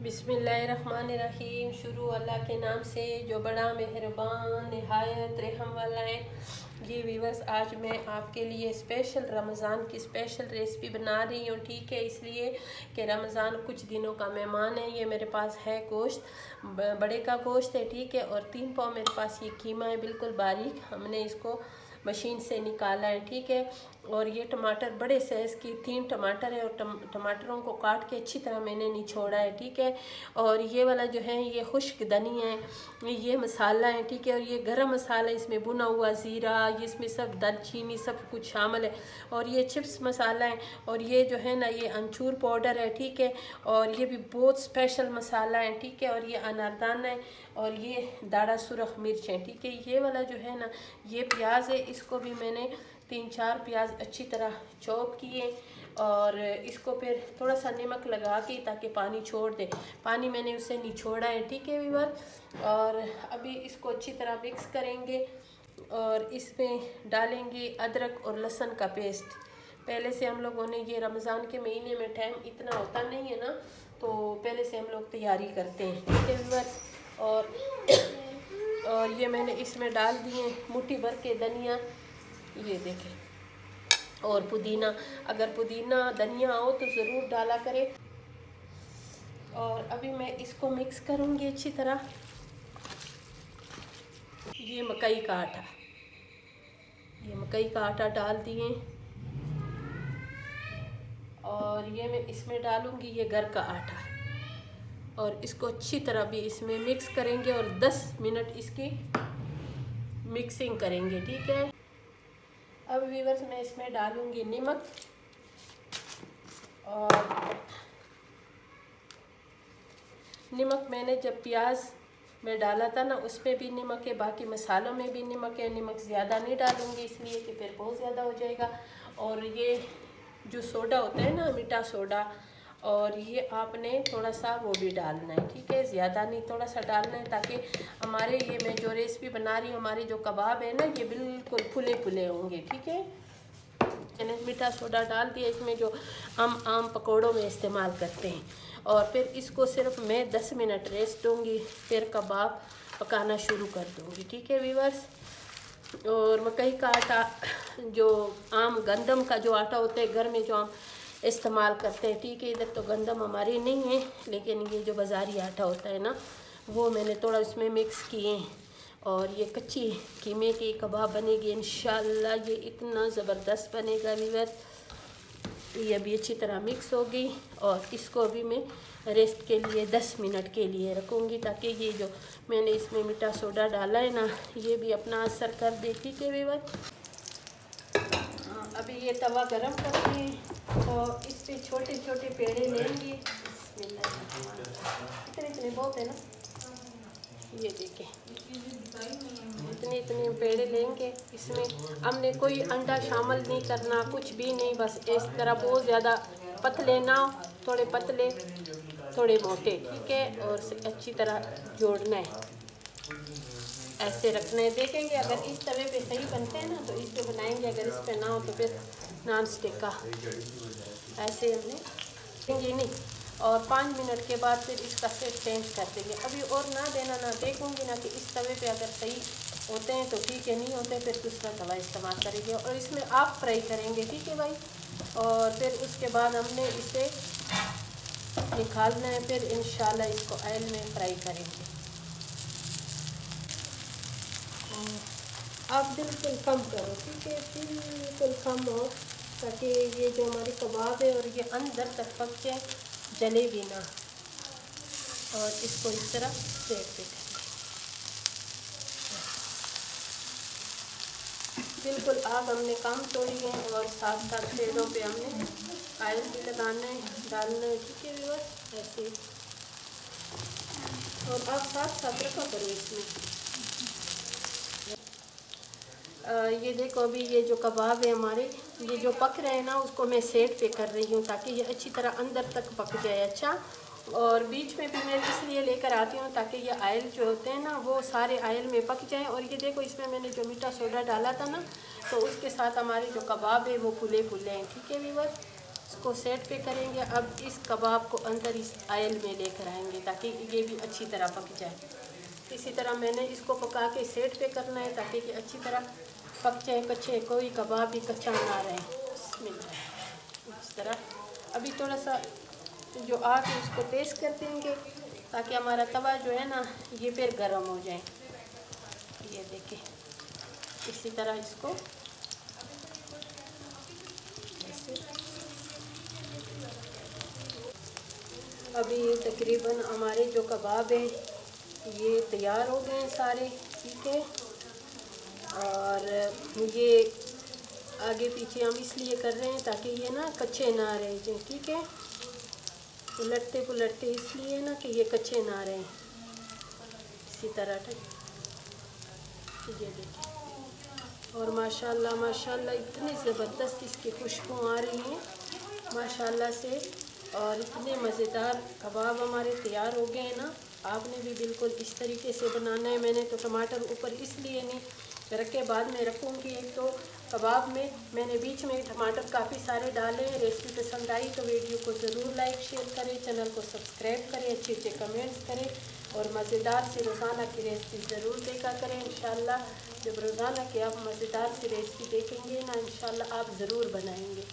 बिस्मिल्लाहिर्रहमानिर्रहीम। शुरू अल्लाह के नाम से जो बड़ा मेहरबान निहायत रहम वाला है। जी वीवर्स, आज मैं आपके लिए स्पेशल रमज़ान की स्पेशल रेसिपी बना रही हूँ। ठीक है, इसलिए कि रमज़ान कुछ दिनों का मेहमान है। ये मेरे पास है गोश्त, बड़े का गोश्त है। ठीक है, और 3 पाव मेरे पास ये कीमा है, बिल्कुल बारीक हमने इसको मशीन से निकाला है। ठीक है, और ये टमाटर बड़े साइज़ की 3 टमाटर है और टमाटरों को काट के अच्छी तरह मैंने निचोड़ा है। ठीक है, और ये वाला जो है ये खुश्क धनिया है, ये मसाला है। ठीक है, और ये गरम मसाला, इसमें भुना हुआ ज़ीरा, ये इसमें सब दालचीनी सब कुछ शामिल है। और ये चिप्स मसाला है, और ये जो है ना ये अमचूर पाउडर है। ठीक है, और ये भी बहुत स्पेशल मसाला है। ठीक है, और ये अनारदाना है, और ये दाढ़ा सुरख मिर्च है। ठीक है, ये वाला जो है ना ये प्याज है, इसको भी मैंने 3-4 प्याज अच्छी तरह चॉप किए और इसको फिर थोड़ा सा नमक लगा के ताकि पानी छोड़ दे। पानी मैंने उससे निचोड़ा है। ठीक है व्यूअर, और अभी इसको अच्छी तरह मिक्स करेंगे और इसमें डालेंगे अदरक और लहसुन का पेस्ट। पहले से हम लोगों ने ये रमज़ान के महीने में टाइम इतना होता नहीं है ना, तो पहले से हम लोग तैयारी करते हैं। ठीक है व्यूअर, और ये मैंने इसमें डाल दिए मुट्ठी भर के धनिया, ये देखें, और पुदीना। अगर पुदीना धनिया हो तो ज़रूर डाला करें। और अभी मैं इसको मिक्स करूँगी अच्छी तरह। ये मकई का आटा, ये मकई का आटा डाल दिए, और ये मैं इसमें डालूँगी ये घर का आटा, और इसको अच्छी तरह भी इसमें मिक्स करेंगे और 10 मिनट इसकी मिक्सिंग करेंगे। ठीक है, अब व्यूअर्स मैं इसमें डालूँगी नमक, और नमक मैंने जब प्याज में डाला था ना उसमें भी नमक है, बाकी मसालों में भी नमक है। नमक ज़्यादा नहीं डालूँगी इसलिए कि फिर बहुत ज़्यादा हो जाएगा। और ये जो सोडा होता है ना, मीठा सोडा, और ये आपने थोड़ा सा वो भी डालना है। ठीक है, ज़्यादा नहीं, थोड़ा सा डालना है ताकि हमारे ये मैं जो रेसिपी बना रही हूँ, हमारे जो कबाब है ना ये बिल्कुल फुले फुले होंगे। ठीक है, मैंने मीठा सोडा डाल दिया इसमें जो हम आम पकौड़ों में इस्तेमाल करते हैं। और फिर इसको सिर्फ मैं 10 मिनट रेस्ट दूँगी, फिर कबाब पकाना शुरू कर दूँगी। ठीक है व्यूअर्स, और मकई का आटा, जो आम गंदम का जो आटा होता है घर में जो हम इस्तेमाल करते हैं। ठीक है, इधर तो गंदम हमारी नहीं है, लेकिन ये जो बाज़ारी आटा होता है ना वो मैंने थोड़ा इसमें मिक्स किए हैं। और ये कच्ची कीमे की कबाब बनेगी इंशाल्लाह, ये इतना ज़बरदस्त बनेगा व्यूअर्स। ये अभी अच्छी तरह मिक्स हो गई, और इसको अभी मैं रेस्ट के लिए 10 मिनट के लिए रखूँगी ताकि ये जो मैंने इसमें मीठा सोडा डाला है ना ये भी अपना असर कर दे। ठीक है व्यूअर्स, अभी ये तवा गरम करते हैं और इस पे छोटे छोटे पेड़े लेंगे। इतने इतने बहुत है ना, ये देखें, इतने इतने पेड़े लेंगे। इसमें हमने कोई अंडा शामिल नहीं करना, कुछ भी नहीं, बस इस तरह बहुत ज़्यादा पतले ना, थोड़े पतले थोड़े मोटे। ठीक है, और अच्छी तरह जोड़ना है, ऐसे रखना है। देखेंगे अगर इस तवे पे सही बनते हैं ना तो इस पे बनाएंगे, अगर इस पे ना हो तो फिर नॉन स्टिक का ऐसे हमने देंगे नहीं। और 5 मिनट के बाद फिर इसका सेट चेंज कर देंगे। अभी और ना देना ना, देखूँगी ना कि इस तवे पे अगर सही होते हैं तो ठीक है, नहीं होते फिर दूसरा तवा इस्तेमाल करेंगे और इसमें आप फ्राई करेंगे। ठीक है भाई, और फिर उसके बाद हमने इसे निकालना है, फिर इंशाल्लाह इसको ऑयल में फ्राई करेंगे। आप बिल्कुल कम करो, ठीक है, बिल्कुल कम हो ताकि ये जो हमारी कबाब है और ये अंदर तक पक जाए, जले भी ना। और इसको इस तरह सेक देंगे, बिल्कुल आग हमने कम तोड़ी है, और साथ साथ पेड़ों पे हमने ऑयल भी लगाना है, डालना है। ठीक है व्यूअर्स, ऐसे, और आप साथ साथ रखा करो इसमें। ये देखो अभी ये जो कबाब है हमारे, ये जो पक रहे हैं ना उसको मैं सेट पे कर रही हूँ ताकि ये अच्छी तरह अंदर तक पक जाए। अच्छा, और बीच में भी मैं इसलिए लेकर आती हूँ ताकि ये आयल जो होते हैं ना वो सारे आयल में पक जाए। और ये देखो इसमें मैंने जो मीठा सोडा डाला था ना तो उसके साथ हमारे जो कबाब है वो फुले फुले हैं। ठीक है व्यूअर्स, इसको साइड पे करेंगे। अब इस कबाब को अंदर इस ऑयल में लेकर आएंगे ताकि ये भी अच्छी तरह पक जाए। इसी तरह मैंने इसको पका के साइड पे करना है ताकि कि अच्छी तरह पक जाए, कच्चे कोई कबाब भी कच्चा ना रहे। इस तरह अभी थोड़ा सा जो आग है उसको तेज़ कर देंगे ताकि हमारा तवा जो है ना ये फिर गर्म हो जाए। ये देखिए इसी तरह इसको ऐसे। अभी तकरीबन हमारे जो कबाब हैं ये तैयार हो गए हैं सारे, ठीक है। और ये आगे पीछे हम इसलिए कर रहे हैं ताकि ये ना कच्चे ना रह जाए, ठीक है। उलटते पुलटते इसलिए ना कि ये कच्चे ना रहें। इसी तरह ये देखिए। और माशाल्लाह माशाल्लाह इतनी ज़बरदस्त इसकी खुशबू आ रही है माशाल्लाह से। और इतने मज़ेदार कबाब हमारे तैयार हो गए हैं ना। आपने भी बिल्कुल इस तरीके से बनाना है। मैंने तो टमाटर ऊपर इसलिए नहीं रखे, बाद में रखूँगी। एक तो कबाब में मैंने बीच में टमाटर काफ़ी सारे डाले हैं। रेसिपी पसंद आई तो वीडियो को ज़रूर लाइक शेयर करें, चैनल को सब्सक्राइब करें, अच्छे अच्छे कमेंट्स करें और मज़ेदार से रोज़ाना की रेसिपी ज़रूर देखा करें। इंशाल्लाह जब रोज़ाना की आप मज़ेदार से रेसिपी देखेंगे ना इंशाल्लाह आप ज़रूर बनाएंगे।